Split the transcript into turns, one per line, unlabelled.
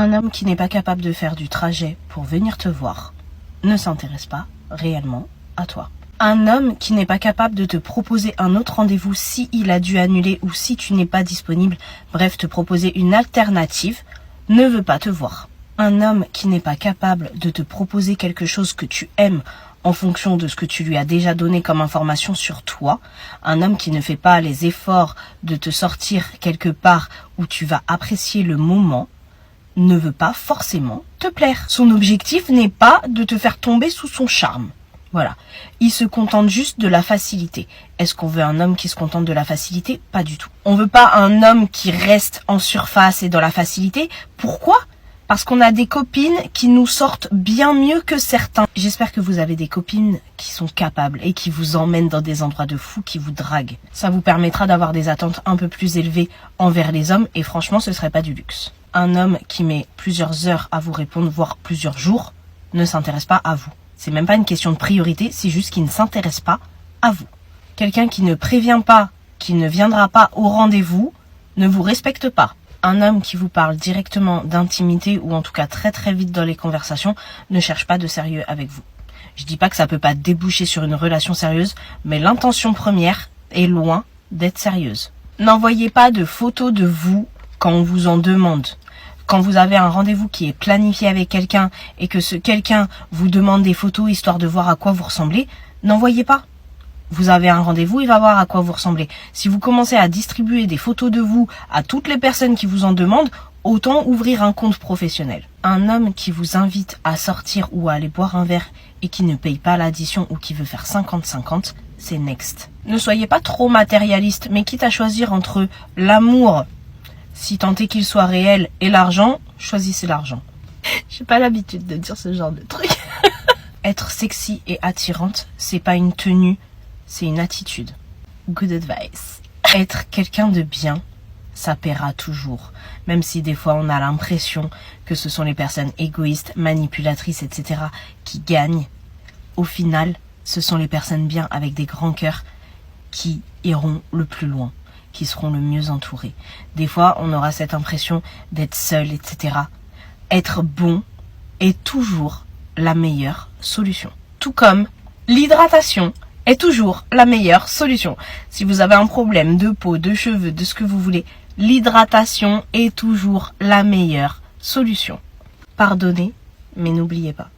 Un homme qui n'est pas capable de faire du trajet pour venir te voir ne s'intéresse pas réellement à toi. Un homme qui n'est pas capable de te proposer un autre rendez-vous si il a dû annuler ou si tu n'es pas disponible, bref, te proposer une alternative, ne veut pas te voir. Un homme qui n'est pas capable de te proposer quelque chose que tu aimes en fonction de ce que tu lui as déjà donné comme information sur toi, un homme qui ne fait pas les efforts de te sortir quelque part où tu vas apprécier le moment, ne veut pas forcément te plaire. Son objectif n'est pas de te faire tomber sous son charme. Voilà. Il se contente juste de la facilité. Est-ce qu'on veut un homme qui se contente de la facilité? Pas du tout. On veut pas un homme qui reste en surface et dans la facilité. Pourquoi? Parce qu'on a des copines qui nous sortent bien mieux que certains. J'espère que vous avez des copines qui sont capables et qui vous emmènent dans des endroits de fou, qui vous draguent. Ça vous permettra d'avoir des attentes un peu plus élevées envers les hommes et franchement, ce serait pas du luxe. Un homme qui met plusieurs heures à vous répondre, voire plusieurs jours, ne s'intéresse pas à vous. C'est même pas une question de priorité, c'est juste qu'il ne s'intéresse pas à vous. Quelqu'un qui ne prévient pas, qui ne viendra pas au rendez-vous, ne vous respecte pas. Un homme qui vous parle directement d'intimité ou en tout cas très très vite dans les conversations ne cherche pas de sérieux avec vous. Je dis pas que ça peut pas déboucher sur une relation sérieuse, mais l'intention première est loin d'être sérieuse. N'envoyez pas de photos de vous quand on vous en demande. Quand vous avez un rendez-vous qui est planifié avec quelqu'un et que ce quelqu'un vous demande des photos histoire de voir à quoi vous ressemblez, n'envoyez pas. Vous avez un rendez-vous, il va voir à quoi vous ressemblez. Si vous commencez à distribuer des photos de vous à toutes les personnes qui vous en demandent, autant ouvrir un compte professionnel. Un homme qui vous invite à sortir ou à aller boire un verre et qui ne paye pas l'addition ou qui veut faire 50-50, c'est next. Ne soyez pas trop matérialiste, mais quitte à choisir entre l'amour, si tant est qu'il soit réel, et l'argent, choisissez l'argent. J'ai pas l'habitude de dire ce genre de truc. Être sexy et attirante, c'est pas une tenue, c'est une attitude. Good advice. Être quelqu'un de bien, ça paiera toujours. Même si des fois on a l'impression que ce sont les personnes égoïstes, manipulatrices, etc. qui gagnent. Au final, ce sont les personnes bien avec des grands cœurs qui iront le plus loin, qui seront le mieux entourés. Des fois, on aura cette impression d'être seul, etc. Être bon est toujours la meilleure solution. Tout comme l'hydratation est toujours la meilleure solution. Si vous avez un problème de peau, de cheveux, de ce que vous voulez, l'hydratation est toujours la meilleure solution. Pardonnez, mais n'oubliez pas.